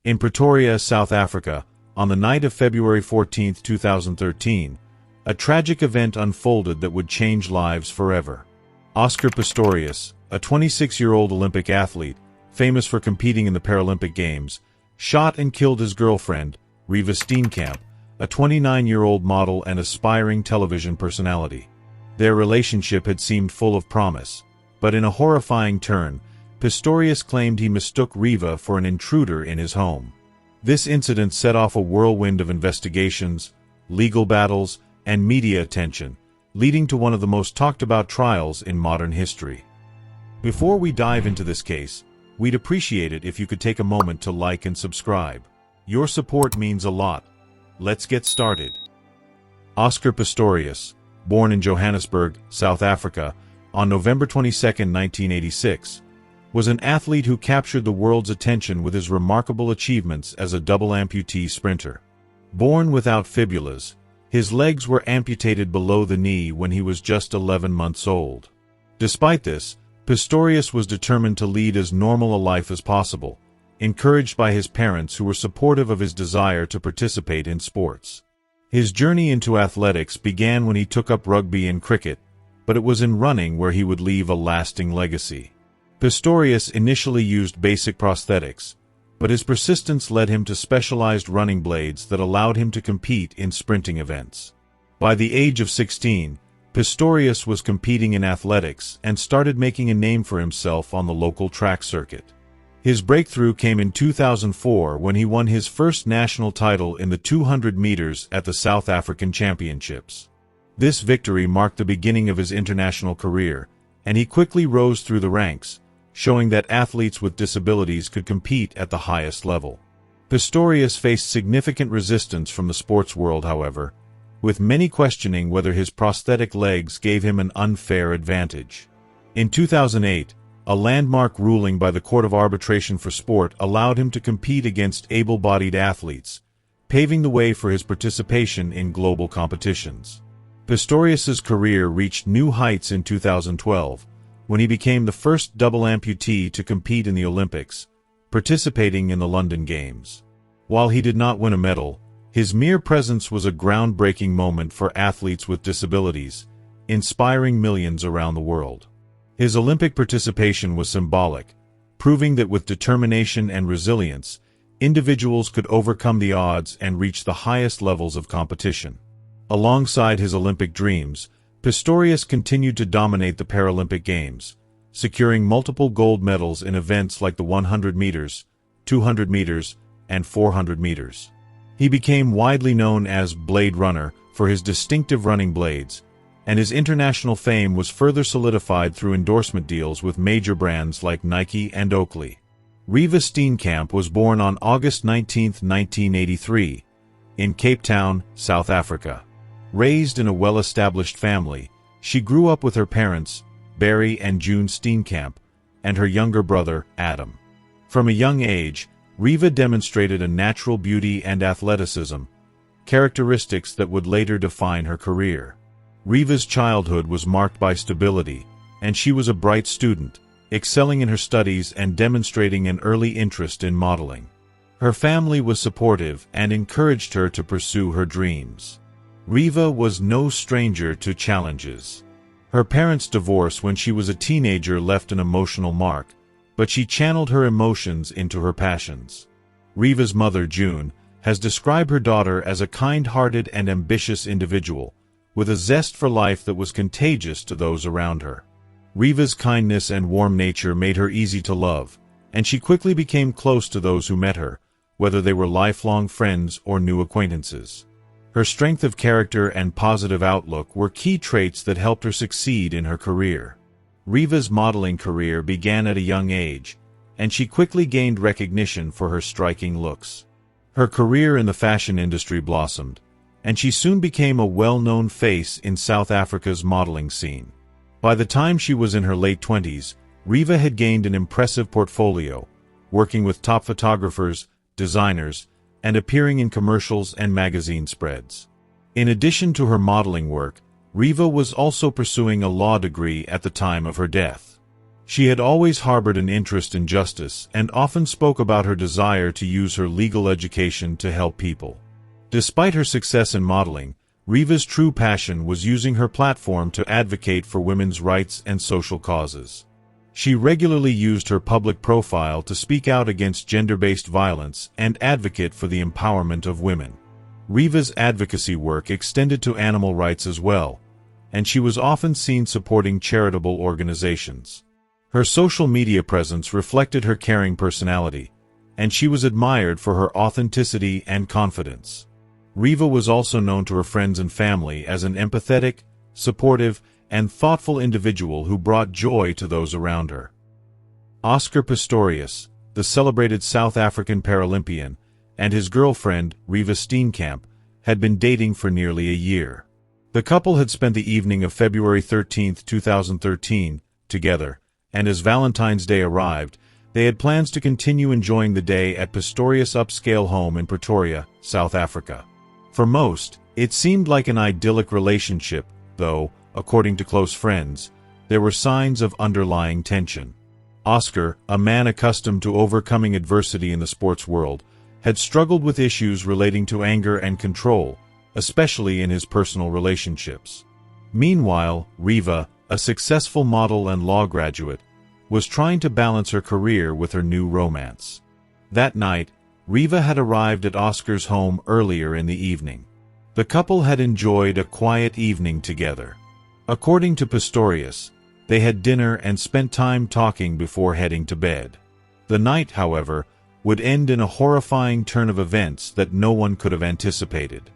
In Pretoria, South Africa, on the night of February 14, 2013, a tragic event unfolded that would change lives forever. Oscar Pistorius, a 26-year-old Olympic athlete, famous for competing in the Paralympic Games, shot and killed his girlfriend, Riva Steenkamp, a 29-year-old model and aspiring television personality. Their relationship had seemed full of promise, but in a horrifying turn, Pistorius claimed he mistook Riva for an intruder in his home. This incident set off a whirlwind of investigations, legal battles, and media attention, leading to one of the most talked-about trials in modern history. Before we dive into this case, we'd appreciate it if you could take a moment to like and subscribe. Your support means a lot. Let's get started. Oscar Pistorius, born in Johannesburg, South Africa, on November 22, 1986, was an athlete who captured the world's attention with his remarkable achievements as a double amputee sprinter. Born without fibulas, his legs were amputated below the knee when he was just 11 months old. Despite this, Pistorius was determined to lead as normal a life as possible, encouraged by his parents who were supportive of his desire to participate in sports. His journey into athletics began when he took up rugby and cricket, but it was in running where he would leave a lasting legacy. Pistorius initially used basic prosthetics, but his persistence led him to specialized running blades that allowed him to compete in sprinting events. By the age of 16, Pistorius was competing in athletics and started making a name for himself on the local track circuit. His breakthrough came in 2004 when he won his first national title in the 200 meters at the South African Championships. This victory marked the beginning of his international career, and he quickly rose through the ranks, showing that athletes with disabilities could compete at the highest level. Pistorius faced significant resistance from the sports world, however, with many questioning whether his prosthetic legs gave him an unfair advantage. In 2008, a landmark ruling by the Court of Arbitration for Sport allowed him to compete against able-bodied athletes, paving the way for his participation in global competitions. Pistorius's career reached new heights in 2012, when he became the first double amputee to compete in the Olympics, participating in the London Games. While he did not win a medal, his mere presence was a groundbreaking moment for athletes with disabilities, inspiring millions around the world. His Olympic participation was symbolic, proving that with determination and resilience, individuals could overcome the odds and reach the highest levels of competition. Alongside his Olympic dreams, Pistorius continued to dominate the Paralympic Games, securing multiple gold medals in events like the 100 meters, 200 meters, and 400 meters. He became widely known as Blade Runner for his distinctive running blades, and his international fame was further solidified through endorsement deals with major brands like Nike and Oakley. Riva Steenkamp was born on August 19, 1983, in Cape Town, South Africa. Raised in a well-established family, she grew up with her parents, Barry and June Steenkamp, and her younger brother, Adam. From a young age, Riva demonstrated a natural beauty and athleticism, characteristics that would later define her career. Riva's childhood was marked by stability, and she was a bright student, excelling in her studies and demonstrating an early interest in modeling. Her family was supportive and encouraged her to pursue her dreams. Riva was no stranger to challenges. Her parents' divorce when she was a teenager left an emotional mark, but she channeled her emotions into her passions. Riva's mother, June, has described her daughter as a kind-hearted and ambitious individual, with a zest for life that was contagious to those around her. Riva's kindness and warm nature made her easy to love, and she quickly became close to those who met her, whether they were lifelong friends or new acquaintances. Her strength of character and positive outlook were key traits that helped her succeed in her career. Riva's modeling career began at a young age, and she quickly gained recognition for her striking looks. Her career in the fashion industry blossomed, and she soon became a well-known face in South Africa's modeling scene. By the time she was in her late 20s, Riva had gained an impressive portfolio, working with top photographers, designers, and appearing in commercials and magazine spreads. In addition to her modeling work, Riva was also pursuing a law degree at the time of her death. She had always harbored an interest in justice and often spoke about her desire to use her legal education to help people. Despite her success in modeling, Riva's true passion was using her platform to advocate for women's rights and social causes. She regularly used her public profile to speak out against gender-based violence and advocate for the empowerment of women. Riva's advocacy work extended to animal rights as well, and she was often seen supporting charitable organizations. Her social media presence reflected her caring personality, and she was admired for her authenticity and confidence. Riva was also known to her friends and family as an empathetic, supportive, and thoughtful individual who brought joy to those around her. Oscar Pistorius, the celebrated South African Paralympian, and his girlfriend, Riva Steenkamp, had been dating for nearly a year. The couple had spent the evening of February 13, 2013, together, and as Valentine's Day arrived, they had plans to continue enjoying the day at Pistorius' upscale home in Pretoria, South Africa. For most, it seemed like an idyllic relationship, though, according to close friends, there were signs of underlying tension. Oscar, a man accustomed to overcoming adversity in the sports world, had struggled with issues relating to anger and control, especially in his personal relationships. Meanwhile, Riva, a successful model and law graduate, was trying to balance her career with her new romance. That night, Riva had arrived at Oscar's home earlier in the evening. The couple had enjoyed a quiet evening together. According to Pistorius, they had dinner and spent time talking before heading to bed. The night, however, would end in a horrifying turn of events that no one could have anticipated.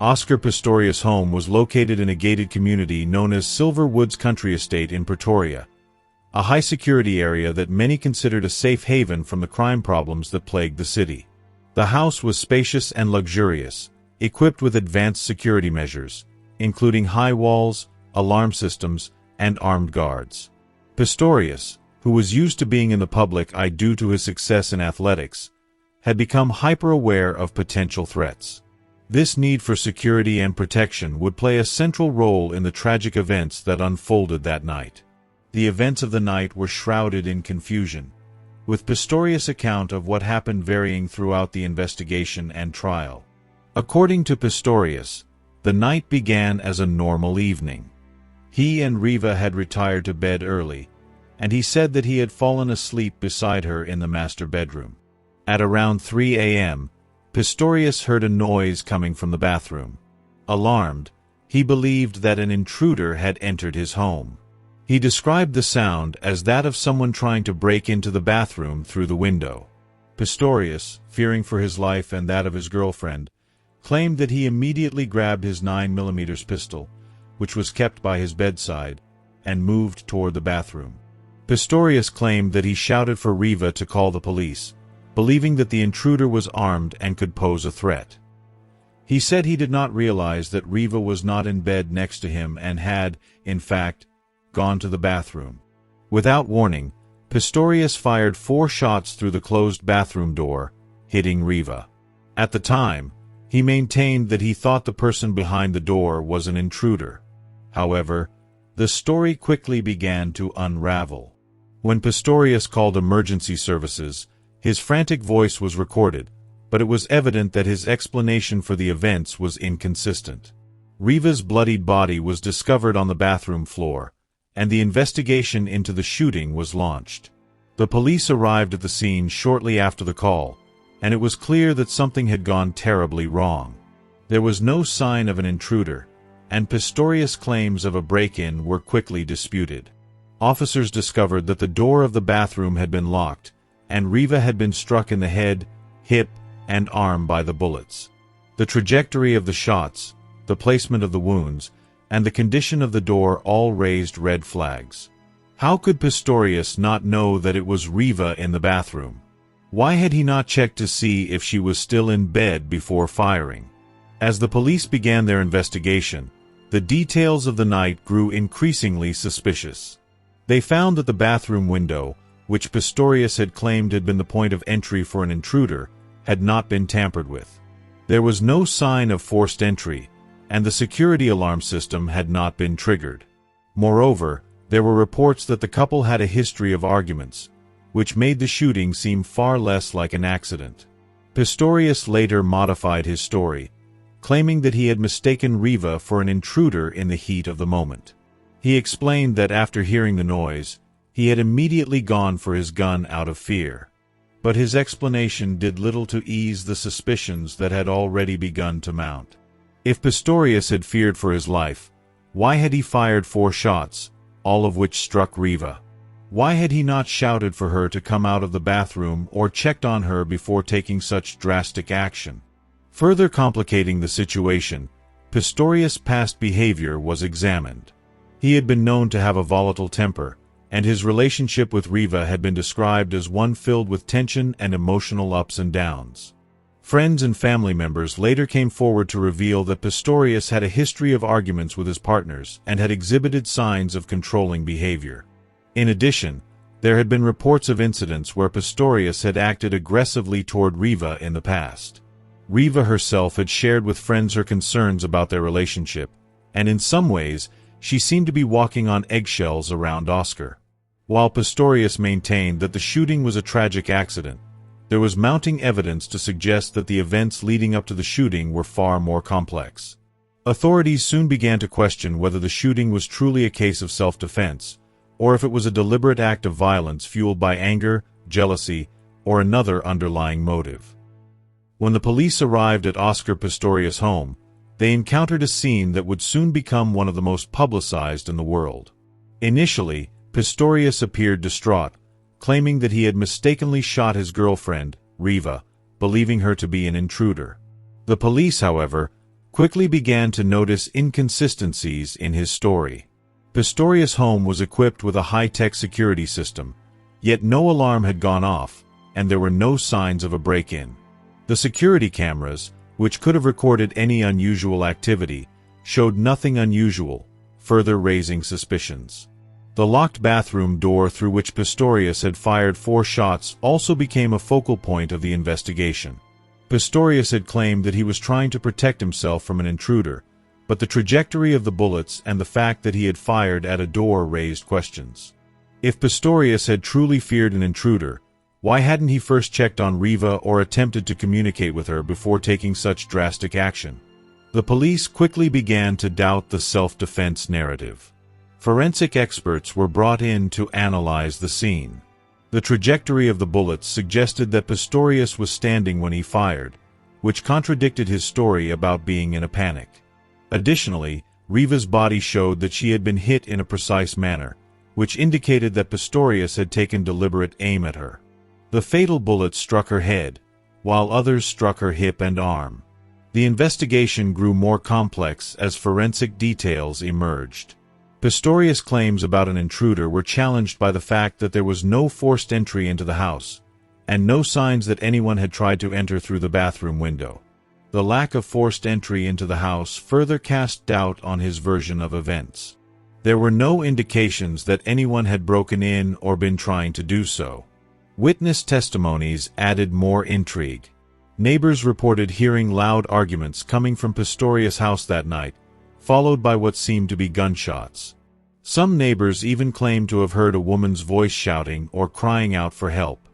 Oscar Pistorius' home was located in a gated community known as Silver Woods Country Estate in Pretoria, a high-security area that many considered a safe haven from the crime problems that plagued the city. The house was spacious and luxurious, equipped with advanced security measures, including high walls, alarm systems, and armed guards. Pistorius, who was used to being in the public eye due to his success in athletics, had become hyper-aware of potential threats. This need for security and protection would play a central role in the tragic events that unfolded that night. The events of the night were shrouded in confusion, with Pistorius' account of what happened varying throughout the investigation and trial. According to Pistorius, the night began as a normal evening. He and Riva had retired to bed early, and he said that he had fallen asleep beside her in the master bedroom. At around 3 a.m., Pistorius heard a noise coming from the bathroom. Alarmed, he believed that an intruder had entered his home. He described the sound as that of someone trying to break into the bathroom through the window. Pistorius, fearing for his life and that of his girlfriend, claimed that he immediately grabbed his 9mm pistol, which was kept by his bedside, and moved toward the bathroom. Pistorius claimed that he shouted for Riva to call the police, believing that the intruder was armed and could pose a threat. He said he did not realize that Riva was not in bed next to him and had, in fact, gone to the bathroom. Without warning, Pistorius fired 4 shots through the closed bathroom door, hitting Riva. At the time, he maintained that he thought the person behind the door was an intruder. However, the story quickly began to unravel. When Pistorius called emergency services, his frantic voice was recorded, but it was evident that his explanation for the events was inconsistent. Riva's bloodied body was discovered on the bathroom floor, and the investigation into the shooting was launched. The police arrived at the scene shortly after the call, and it was clear that something had gone terribly wrong. There was no sign of an intruder, and Pistorius' claims of a break-in were quickly disputed. Officers discovered that the door of the bathroom had been locked, and Riva had been struck in the head, hip, and arm by the bullets. The trajectory of the shots, the placement of the wounds, and the condition of the door all raised red flags. How could Pistorius not know that it was Riva in the bathroom? Why had he not checked to see if she was still in bed before firing? As the police began their investigation, the details of the night grew increasingly suspicious. They found that the bathroom window, which Pistorius had claimed had been the point of entry for an intruder, had not been tampered with. There was no sign of forced entry, and the security alarm system had not been triggered. Moreover, There were reports that the couple had a history of arguments, which made the shooting seem far less like an accident. Pistorius later modified his story, claiming that he had mistaken Riva for an intruder in the heat of the moment. He explained that after hearing the noise, he had immediately gone for his gun out of fear. But his explanation did little to ease the suspicions that had already begun to mount. If Pistorius had feared for his life, why had he fired 4 shots, all of which struck Riva? Why had he not shouted for her to come out of the bathroom or checked on her before taking such drastic action? Further complicating the situation, Pistorius' past behavior was examined. He had been known to have a volatile temper, and his relationship with Riva had been described as one filled with tension and emotional ups and downs. Friends and family members later came forward to reveal that Pistorius had a history of arguments with his partners and had exhibited signs of controlling behavior. In addition, there had been reports of incidents where Pistorius had acted aggressively toward Riva in the past. Riva herself had shared with friends her concerns about their relationship, and in some ways, she seemed to be walking on eggshells around Oscar. While Pistorius maintained that the shooting was a tragic accident, there was mounting evidence to suggest that the events leading up to the shooting were far more complex. Authorities soon began to question whether the shooting was truly a case of self-defense, or if it was a deliberate act of violence fueled by anger, jealousy, or another underlying motive. When the police arrived at Oscar Pistorius' home, they encountered a scene that would soon become one of the most publicized in the world. Initially, Pistorius appeared distraught, claiming that he had mistakenly shot his girlfriend, Riva, believing her to be an intruder. The police, however, quickly began to notice inconsistencies in his story. Pistorius' home was equipped with a high-tech security system, yet no alarm had gone off, and there were no signs of a break-in. The security cameras, which could have recorded any unusual activity, showed nothing unusual, further raising suspicions. The locked bathroom door through which Pistorius had fired 4 shots also became a focal point of the investigation. Pistorius had claimed that he was trying to protect himself from an intruder, but the trajectory of the bullets and the fact that he had fired at a door raised questions. If Pistorius had truly feared an intruder, why hadn't he first checked on Riva or attempted to communicate with her before taking such drastic action? The police quickly began to doubt the self-defense narrative. Forensic experts were brought in to analyze the scene. The trajectory of the bullets suggested that Pistorius was standing when he fired, which contradicted his story about being in a panic. Additionally, Riva's body showed that she had been hit in a precise manner, which indicated that Pistorius had taken deliberate aim at her. The fatal bullet struck her head, while others struck her hip and arm. The investigation grew more complex as forensic details emerged. Pistorius' claims about an intruder were challenged by the fact that there was no forced entry into the house, and no signs that anyone had tried to enter through the bathroom window. The lack of forced entry into the house further cast doubt on his version of events. There were no indications that anyone had broken in or been trying to do so. Witness testimonies added more intrigue. Neighbors reported hearing loud arguments coming from Pistorius' house that night, followed by what seemed to be gunshots. Some neighbors even claimed to have heard a woman's voice shouting or crying out for help.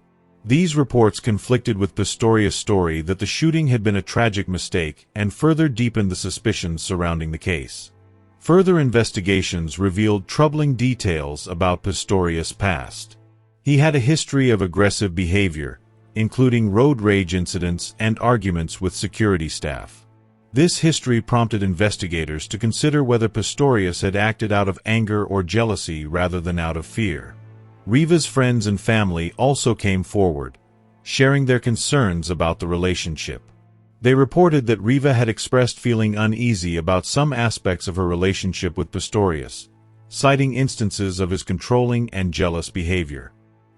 These reports conflicted with Pistorius' story that the shooting had been a tragic mistake and further deepened the suspicions surrounding the case. Further investigations revealed troubling details about Pistorius' past. He had a history of aggressive behavior, including road rage incidents and arguments with security staff. This history prompted investigators to consider whether Pistorius had acted out of anger or jealousy rather than out of fear. Riva's friends and family also came forward, sharing their concerns about the relationship. They reported that Riva had expressed feeling uneasy about some aspects of her relationship with Pistorius, citing instances of his controlling and jealous behavior.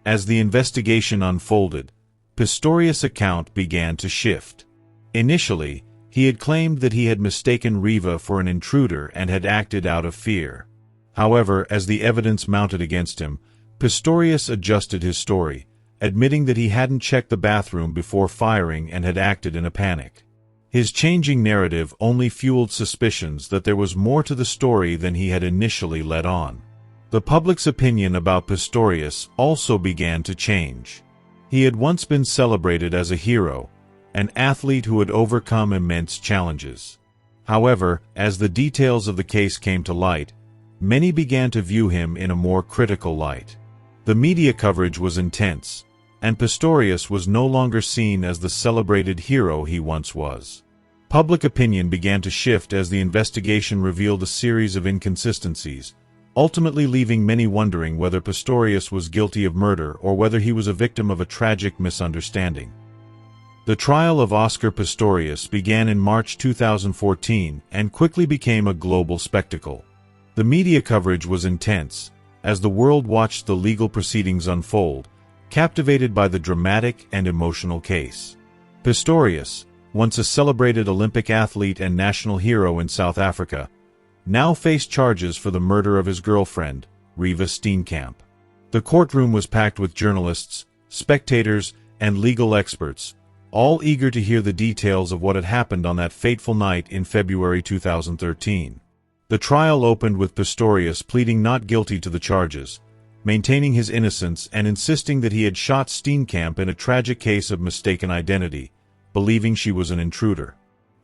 As the investigation unfolded, Pistorius' account began to shift. Initially, he had claimed that he had mistaken Riva for an intruder and had acted out of fear. However, as the evidence mounted against him, Pistorius adjusted his story, admitting that he hadn't checked the bathroom before firing and had acted in a panic. His changing narrative only fueled suspicions that there was more to the story than he had initially let on. The public's opinion about Pistorius also began to change. He had once been celebrated as a hero, an athlete who had overcome immense challenges. However, as the details of the case came to light, many began to view him in a more critical light. The media coverage was intense, and Pistorius was no longer seen as the celebrated hero he once was. Public opinion began to shift as the investigation revealed a series of inconsistencies, ultimately leaving many wondering whether Pistorius was guilty of murder or whether he was a victim of a tragic misunderstanding. The trial of Oscar Pistorius began in March 2014 and quickly became a global spectacle. The media coverage was intense, as the world watched the legal proceedings unfold, captivated by the dramatic and emotional case. Pistorius, once a celebrated Olympic athlete and national hero in South Africa, now faced charges for the murder of his girlfriend, Reeva Steenkamp. The courtroom was packed with journalists, spectators, and legal experts, all eager to hear the details of what had happened on that fateful night in February 2013. The trial opened with Pistorius pleading not guilty to the charges, maintaining his innocence and insisting that he had shot Steenkamp in a tragic case of mistaken identity, believing she was an intruder.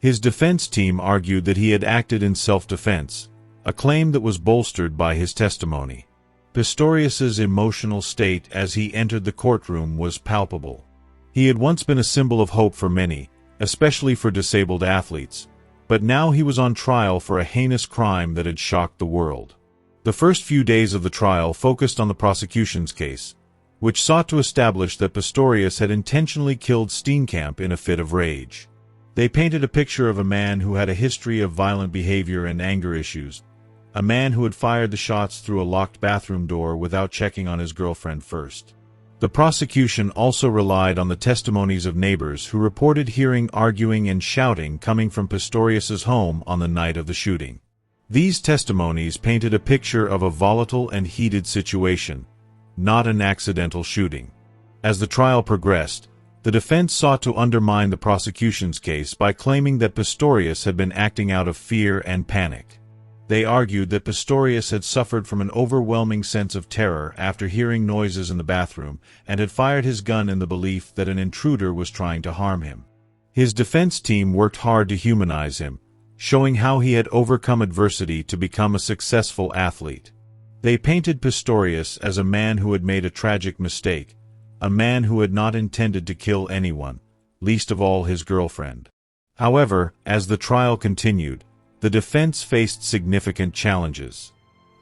His defense team argued that he had acted in self-defense, a claim that was bolstered by his testimony. Pistorius's emotional state as he entered the courtroom was palpable. He had once been a symbol of hope for many, especially for disabled athletes, but now he was on trial for a heinous crime that had shocked the world. The first few days of the trial focused on the prosecution's case, which sought to establish that Pistorius had intentionally killed Steenkamp in a fit of rage. They painted a picture of a man who had a history of violent behavior and anger issues, a man who had fired the shots through a locked bathroom door without checking on his girlfriend first. The prosecution also relied on the testimonies of neighbors who reported hearing arguing and shouting coming from Pistorius's home on the night of the shooting. These testimonies painted a picture of a volatile and heated situation, not an accidental shooting. As the trial progressed, the defense sought to undermine the prosecution's case by claiming that Pistorius had been acting out of fear and panic. They argued that Pistorius had suffered from an overwhelming sense of terror after hearing noises in the bathroom and had fired his gun in the belief that an intruder was trying to harm him. His defense team worked hard to humanize him, showing how he had overcome adversity to become a successful athlete. They painted Pistorius as a man who had made a tragic mistake, a man who had not intended to kill anyone, least of all his girlfriend. However, as the trial continued, the defense faced significant challenges.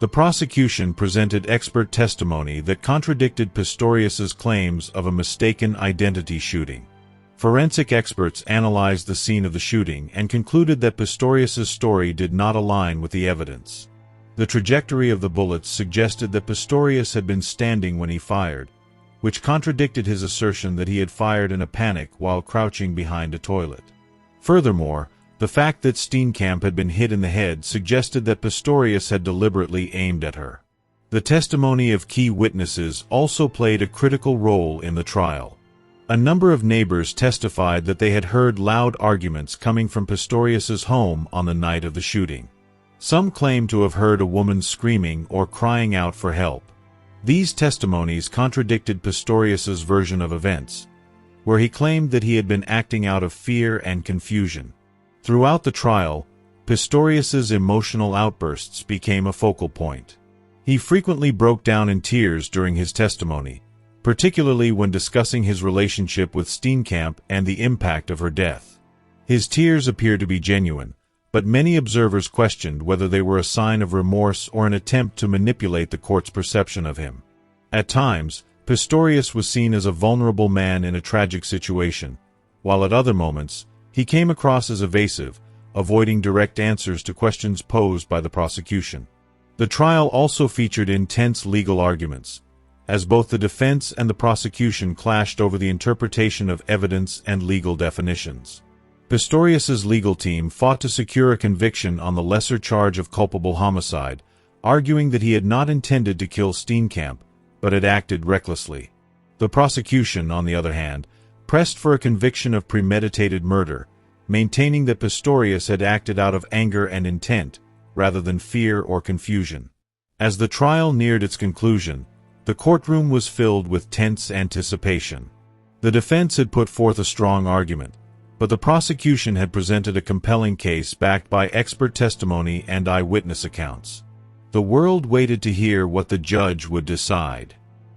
The prosecution presented expert testimony that contradicted Pistorius's claims of a mistaken identity shooting. Forensic experts analyzed the scene of the shooting and concluded that Pistorius's story did not align with the evidence. The trajectory of the bullets suggested that Pistorius had been standing when he fired, which contradicted his assertion that he had fired in a panic while crouching behind a toilet. Furthermore, the fact that Steenkamp had been hit in the head suggested that Pistorius had deliberately aimed at her. The testimony of key witnesses also played a critical role in the trial. A number of neighbors testified that they had heard loud arguments coming from Pistorius's home on the night of the shooting. Some claimed to have heard a woman screaming or crying out for help. These testimonies contradicted Pistorius's version of events, where he claimed that he had been acting out of fear and confusion. Throughout the trial, Pistorius's emotional outbursts became a focal point. He frequently broke down in tears during his testimony, particularly when discussing his relationship with Steenkamp and the impact of her death. His tears appeared to be genuine, but many observers questioned whether they were a sign of remorse or an attempt to manipulate the court's perception of him. At times, Pistorius was seen as a vulnerable man in a tragic situation, while at other moments, he came across as evasive, avoiding direct answers to questions posed by the prosecution. The trial also featured intense legal arguments, as both the defense and the prosecution clashed over the interpretation of evidence and legal definitions. Pistorius's legal team fought to secure a conviction on the lesser charge of culpable homicide, arguing that he had not intended to kill Steenkamp, but had acted recklessly. The prosecution, on the other hand, pressed for a conviction of premeditated murder, maintaining that Pistorius had acted out of anger and intent, rather than fear or confusion. As the trial neared its conclusion, the courtroom was filled with tense anticipation. The defense had put forth a strong argument, but the prosecution had presented a compelling case backed by expert testimony and eyewitness accounts. The world waited to hear what the judge would decide.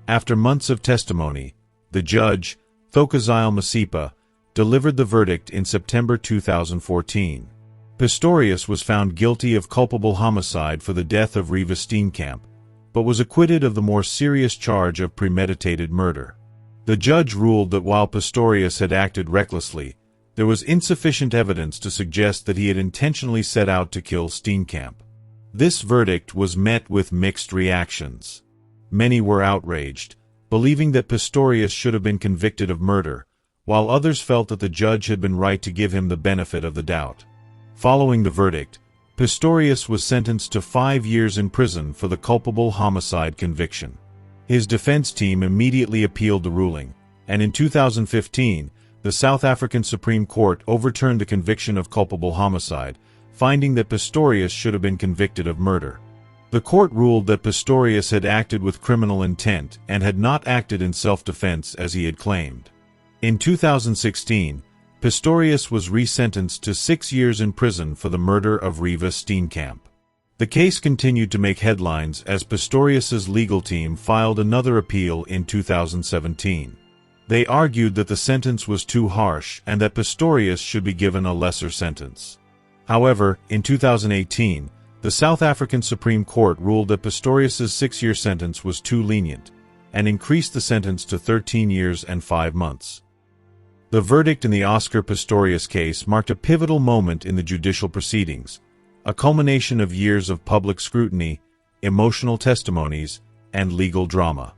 After months of testimony, the judge, Thokozile Masipa, delivered the verdict in September 2014. Pistorius was found guilty of culpable homicide for the death of Riva Steenkamp, but was acquitted of the more serious charge of premeditated murder. The judge ruled that while Pistorius had acted recklessly, there was insufficient evidence to suggest that he had intentionally set out to kill Steenkamp. This verdict was met with mixed reactions. Many were outraged, believing that Pistorius should have been convicted of murder, while others felt that the judge had been right to give him the benefit of the doubt. Following the verdict, Pistorius was sentenced to 5 years in prison for the culpable homicide conviction. His defense team immediately appealed the ruling, and in 2015, the South African Supreme Court overturned the conviction of culpable homicide, finding that Pistorius should have been convicted of murder. The court ruled that Pistorius had acted with criminal intent and had not acted in self-defense as he had claimed. In 2016, Pistorius was resentenced to 6 years in prison for the murder of Riva Steenkamp. The case continued to make headlines as Pistorius's legal team filed another appeal in 2017. They argued that the sentence was too harsh and that Pistorius should be given a lesser sentence. However, in 2018, the South African Supreme Court ruled that Pistorius's 6-year sentence was too lenient, and increased the sentence to 13 years and 5 months. The verdict in the Oscar Pistorius case marked a pivotal moment in the judicial proceedings, a culmination of years of public scrutiny, emotional testimonies, and legal drama.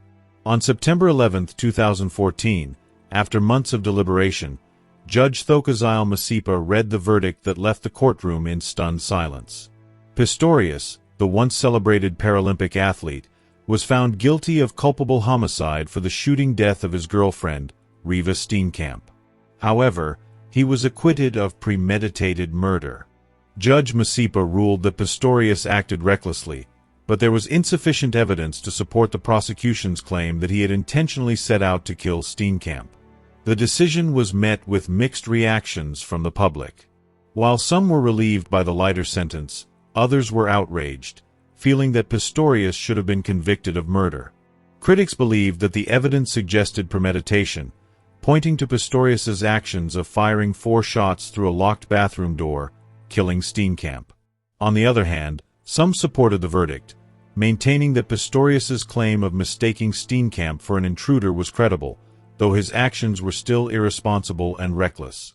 On September 11, 2014, after months of deliberation, Judge Thokozile Masipa read the verdict that left the courtroom in stunned silence. Pistorius, the once celebrated Paralympic athlete, was found guilty of culpable homicide for the shooting death of his girlfriend, Riva Steenkamp. However, he was acquitted of premeditated murder. Judge Masipa ruled that Pistorius acted recklessly, but there was insufficient evidence to support the prosecution's claim that he had intentionally set out to kill Steenkamp. The decision was met with mixed reactions from the public. While some were relieved by the lighter sentence, others were outraged, feeling that Pistorius should have been convicted of murder. Critics believed that the evidence suggested premeditation, pointing to Pistorius's actions of firing 4 shots through a locked bathroom door, killing Steenkamp. On the other hand, some supported the verdict, maintaining that Pistorius's claim of mistaking Steenkamp for an intruder was credible, though his actions were still irresponsible and reckless.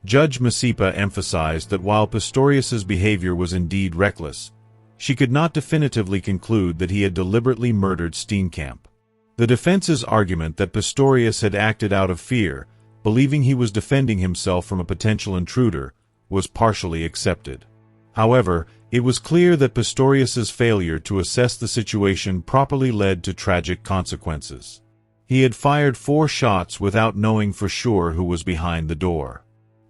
Judge Masipa emphasized that while Pistorius's behavior was indeed reckless, she could not definitively conclude that he had deliberately murdered Steenkamp. The defense's argument that Pistorius had acted out of fear, believing he was defending himself from a potential intruder, was partially accepted. However, it was clear that Pistorius's failure to assess the situation properly led to tragic consequences. He had fired 4 shots without knowing for sure who was behind the door.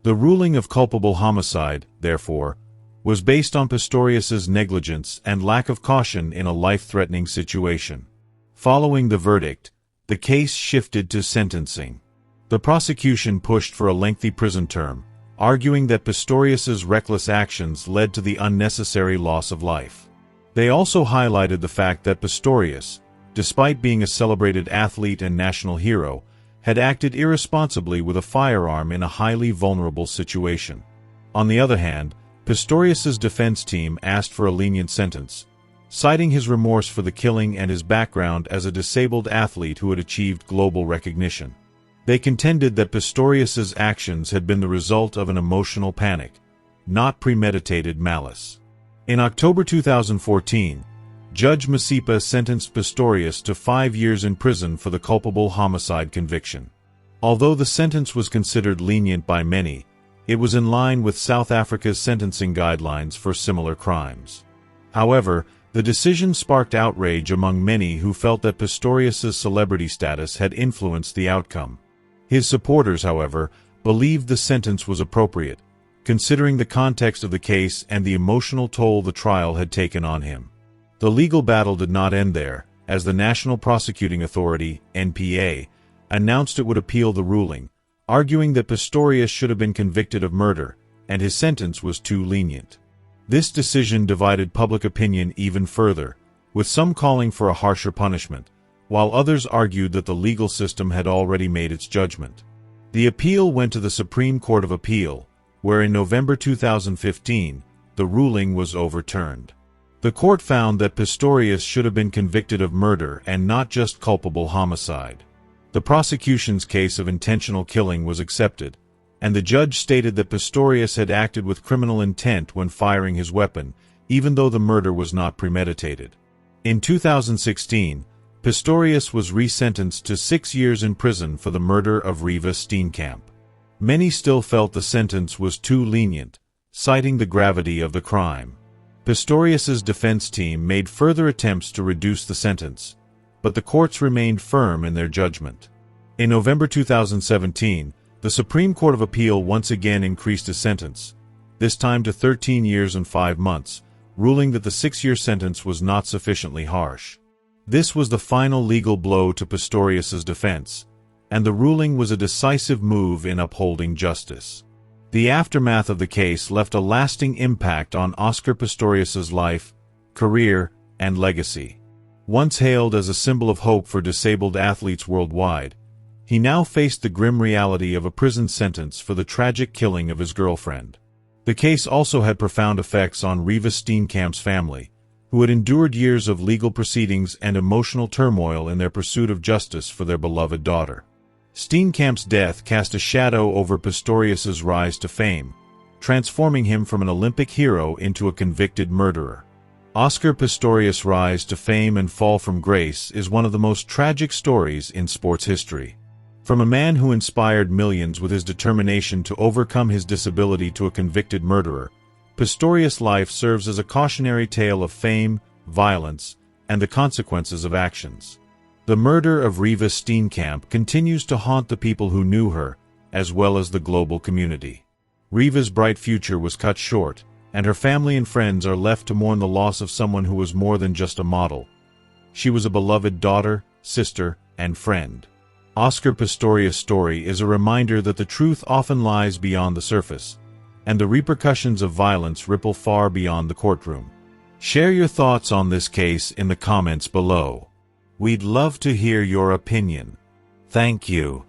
The ruling of culpable homicide, therefore, was based on Pistorius's negligence and lack of caution in a life-threatening situation. Following the verdict, the case shifted to sentencing. The prosecution pushed for a lengthy prison term, arguing that Pistorius's reckless actions led to the unnecessary loss of life. They also highlighted the fact that Pistorius, despite being a celebrated athlete and national hero, had acted irresponsibly with a firearm in a highly vulnerable situation. On the other hand, Pistorius's defense team asked for a lenient sentence, citing his remorse for the killing and his background as a disabled athlete who had achieved global recognition. They contended that Pistorius's actions had been the result of an emotional panic, not premeditated malice. In October 2014, Judge Masipa sentenced Pistorius to 5 years in prison for the culpable homicide conviction. Although the sentence was considered lenient by many, it was in line with South Africa's sentencing guidelines for similar crimes. However, the decision sparked outrage among many who felt that Pistorius's celebrity status had influenced the outcome. His supporters, however, believed the sentence was appropriate, considering the context of the case and the emotional toll the trial had taken on him. The legal battle did not end there, as the National Prosecuting Authority, NPA, announced it would appeal the ruling, arguing that Pistorius should have been convicted of murder, and his sentence was too lenient. This decision divided public opinion even further, with some calling for a harsher punishment, while others argued that the legal system had already made its judgment. The appeal went to the Supreme Court of Appeal, where in November 2015, the ruling was overturned. The court found that Pistorius should have been convicted of murder and not just culpable homicide. The prosecution's case of intentional killing was accepted, and the judge stated that Pistorius had acted with criminal intent when firing his weapon, even though the murder was not premeditated. In 2016, Pistorius was resentenced to 6 years in prison for the murder of Riva Steenkamp. Many still felt the sentence was too lenient, citing the gravity of the crime. Pistorius's defense team made further attempts to reduce the sentence, but the courts remained firm in their judgment. In November 2017, the Supreme Court of Appeal once again increased his sentence, this time to 13 years and 5 months, ruling that the 6-year sentence was not sufficiently harsh. This was the final legal blow to Pistorius's defense, and the ruling was a decisive move in upholding justice. The aftermath of the case left a lasting impact on Oscar Pistorius's life, career, and legacy. Once hailed as a symbol of hope for disabled athletes worldwide, he now faced the grim reality of a prison sentence for the tragic killing of his girlfriend. The case also had profound effects on Riva Steenkamp's family, who had endured years of legal proceedings and emotional turmoil in their pursuit of justice for their beloved daughter. Steenkamp's death cast a shadow over Pistorius's rise to fame, transforming him from an Olympic hero into a convicted murderer. Oscar Pistorius' rise to fame and fall from grace is one of the most tragic stories in sports history. From a man who inspired millions with his determination to overcome his disability to a convicted murderer, Pistorius' life serves as a cautionary tale of fame, violence, and the consequences of actions. The murder of Riva Steenkamp continues to haunt the people who knew her, as well as the global community. Riva's bright future was cut short, and her family and friends are left to mourn the loss of someone who was more than just a model. She was a beloved daughter, sister, and friend. Oscar Pistorius' story is a reminder that the truth often lies beyond the surface, and the repercussions of violence ripple far beyond the courtroom. Share your thoughts on this case in the comments below. We'd love to hear your opinion. Thank you.